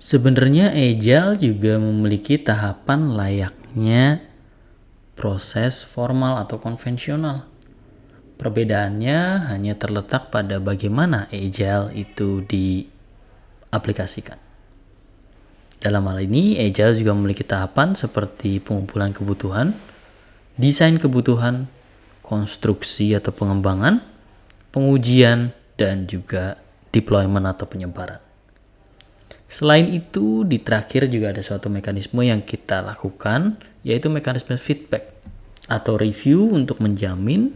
Sebenarnya Agile juga memiliki tahapan layaknya proses formal atau konvensional. Perbedaannya hanya terletak pada bagaimana Agile itu diaplikasikan. Dalam hal ini, Agile juga memiliki tahapan seperti pengumpulan kebutuhan, desain kebutuhan, konstruksi atau pengembangan, pengujian, dan juga deployment atau penyebaran. Selain itu, di terakhir juga ada suatu mekanisme yang kita lakukan, yaitu mekanisme feedback atau review untuk menjamin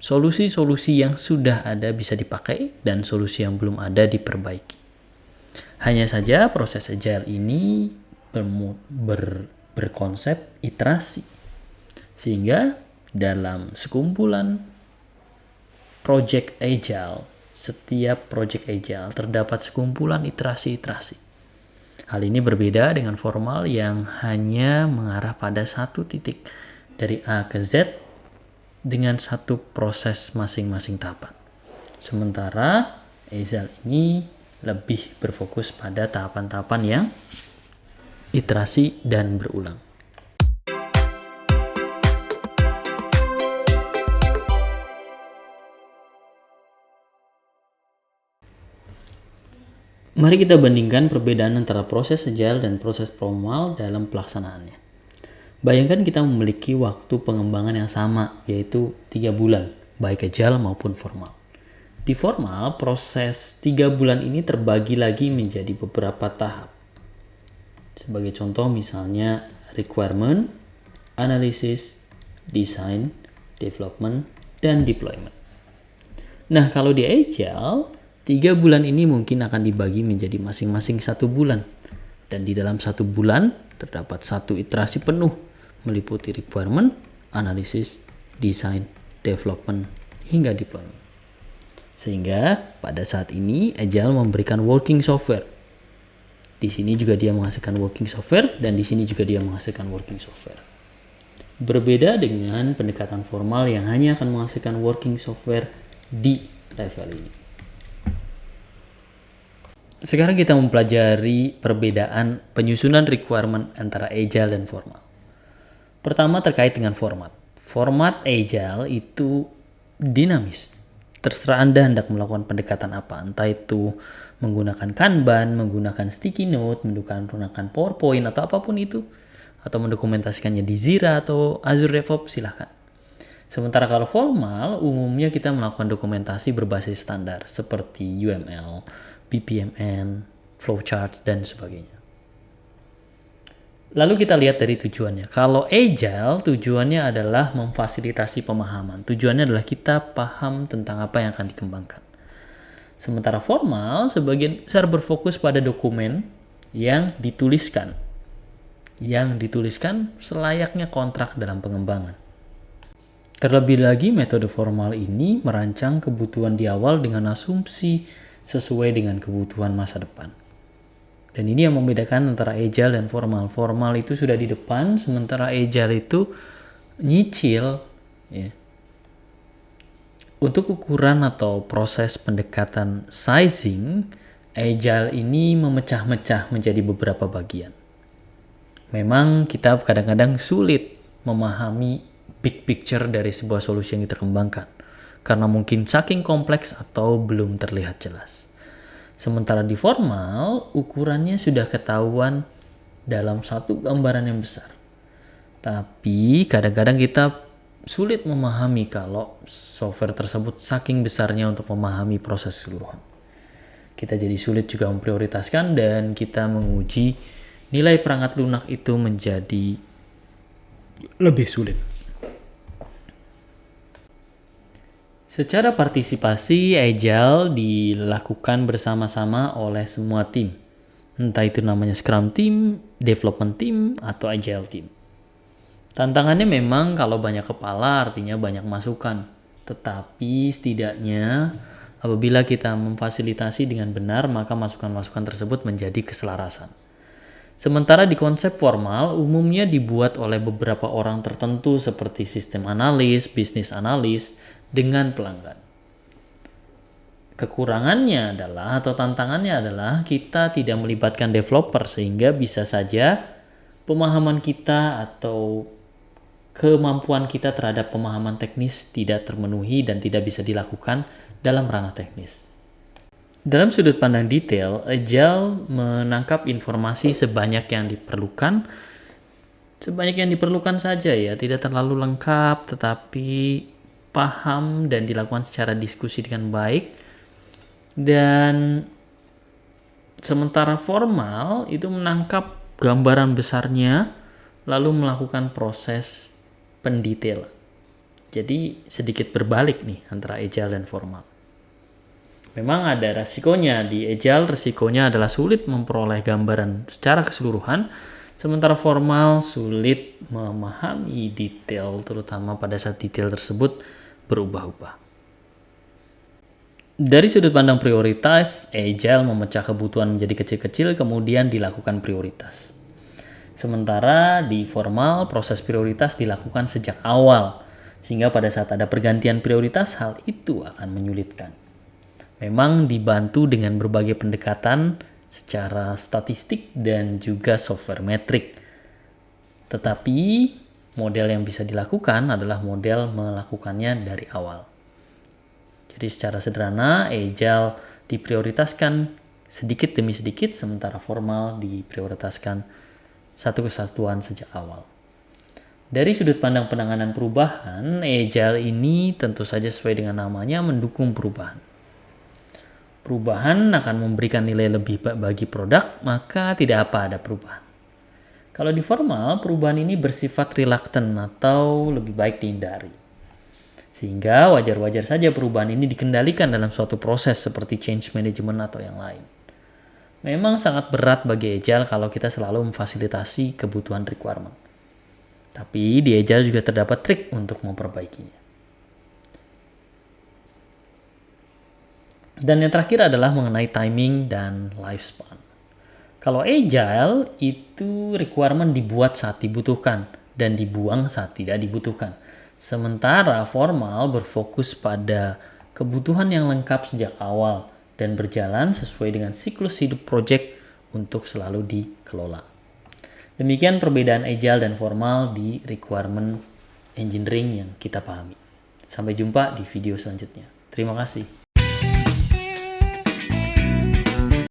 solusi-solusi yang sudah ada bisa dipakai dan solusi yang belum ada diperbaiki. Hanya saja proses Agile ini berkonsep iterasi. Sehingga dalam sekumpulan project Agile, setiap project Agile terdapat sekumpulan iterasi-iterasi. Hal ini berbeda dengan formal yang hanya mengarah pada satu titik dari A ke Z dengan satu proses masing-masing tahapan. Sementara Agile ini lebih berfokus pada tahapan-tahapan yang iterasi dan berulang. Mari kita bandingkan perbedaan antara proses Agile dan proses formal dalam pelaksanaannya. Bayangkan kita memiliki waktu pengembangan yang sama, yaitu 3 bulan, baik Agile maupun formal. Di formal, proses 3 bulan ini terbagi lagi menjadi beberapa tahap. Sebagai contoh misalnya requirement, analysis, design, development, dan deployment. Nah, kalau di Agile, 3 bulan ini mungkin akan dibagi menjadi masing-masing 1 bulan. Dan di dalam 1 bulan terdapat satu iterasi penuh meliputi requirement, analysis, design, development, hingga deployment. Sehingga pada saat ini Agile memberikan working software. Di sini juga dia menghasilkan working software dan di sini juga dia menghasilkan working software. Berbeda dengan pendekatan formal yang hanya akan menghasilkan working software di level ini. Sekarang kita mempelajari perbedaan penyusunan requirement antara Agile dan formal. Pertama terkait dengan format. Format Agile itu dinamis. Terserah Anda hendak melakukan pendekatan apa. Entah itu menggunakan Kanban, menggunakan sticky note, menggunakan PowerPoint atau apapun itu. Atau mendokumentasikannya di Jira atau Azure DevOps, silahkan. Sementara kalau formal, umumnya kita melakukan dokumentasi berbasis standar seperti UML, BPMN, flowchart, dan sebagainya. Lalu kita lihat dari tujuannya. Kalau Agile, tujuannya adalah memfasilitasi pemahaman. Tujuannya adalah kita paham tentang apa yang akan dikembangkan. Sementara formal, sebagian besar berfokus pada dokumen yang dituliskan. Yang dituliskan selayaknya kontrak dalam pengembangan. Terlebih lagi, metode formal ini merancang kebutuhan di awal dengan asumsi sesuai dengan kebutuhan masa depan. Dan ini yang membedakan antara Agile dan formal. Formal itu sudah di depan, sementara Agile itu nyicil. Ya. Untuk ukuran atau proses pendekatan sizing, Agile ini memecah-mecah menjadi beberapa bagian. Memang kita kadang-kadang sulit memahami big picture dari sebuah solusi yang kita kembangkan. Karena mungkin saking kompleks atau belum terlihat jelas. Sementara di formal, ukurannya sudah ketahuan dalam satu gambaran yang besar. Tapi kadang-kadang kita sulit memahami kalau software tersebut saking besarnya untuk memahami proses keseluruhan. Kita jadi sulit juga memprioritaskan dan kita menguji nilai perangkat lunak itu menjadi lebih sulit. Secara partisipasi, Agile dilakukan bersama-sama oleh semua tim. Entah itu namanya Scrum Team, Development Team, atau Agile Team. Tantangannya memang kalau banyak kepala artinya banyak masukan. Tetapi setidaknya apabila kita memfasilitasi dengan benar, maka masukan-masukan tersebut menjadi keselarasan. Sementara di konsep formal umumnya dibuat oleh beberapa orang tertentu seperti sistem analis, bisnis analis, dengan pelanggan. Kekurangannya adalah atau tantangannya adalah kita tidak melibatkan developer sehingga bisa saja pemahaman kita atau kemampuan kita terhadap pemahaman teknis tidak termenuhi dan tidak bisa dilakukan dalam ranah teknis. Dalam sudut pandang detail, Agile menangkap informasi sebanyak yang diperlukan saja ya, tidak terlalu lengkap tetapi paham dan dilakukan secara diskusi dengan baik. Dan sementara formal itu menangkap gambaran besarnya lalu melakukan proses pendetailan. Jadi sedikit berbalik nih antara agile dan formal. Memang ada resikonya. Di agile resikonya adalah sulit memperoleh gambaran secara keseluruhan, sementara formal sulit memahami detail, terutama pada saat detail tersebut berubah-ubah. Dari sudut pandang prioritas, agile memecah kebutuhan menjadi kecil-kecil kemudian dilakukan prioritas. Sementara di formal, proses prioritas dilakukan sejak awal, sehingga pada saat ada pergantian prioritas, hal itu akan menyulitkan. Memang dibantu dengan berbagai pendekatan secara statistik dan juga software metrik. Tetapi model yang bisa dilakukan adalah model melakukannya dari awal. Jadi secara sederhana, agile diprioritaskan sedikit demi sedikit, sementara formal diprioritaskan satu kesatuan sejak awal. Dari sudut pandang penanganan perubahan, agile ini tentu saja sesuai dengan namanya mendukung perubahan. Perubahan akan memberikan nilai lebih bagi produk, maka tidak apa ada perubahan. Kalau di formal, perubahan ini bersifat reluctant atau lebih baik dihindari. Sehingga wajar-wajar saja perubahan ini dikendalikan dalam suatu proses seperti change management atau yang lain. Memang sangat berat bagi agile kalau kita selalu memfasilitasi kebutuhan requirement. Tapi di agile juga terdapat trik untuk memperbaikinya. Dan yang terakhir adalah mengenai timing dan lifespan. Kalau agile itu requirement dibuat saat dibutuhkan dan dibuang saat tidak dibutuhkan. Sementara formal berfokus pada kebutuhan yang lengkap sejak awal dan berjalan sesuai dengan siklus hidup project untuk selalu dikelola. Demikian perbedaan agile dan formal di requirement engineering yang kita pahami. Sampai jumpa di video selanjutnya. Terima kasih.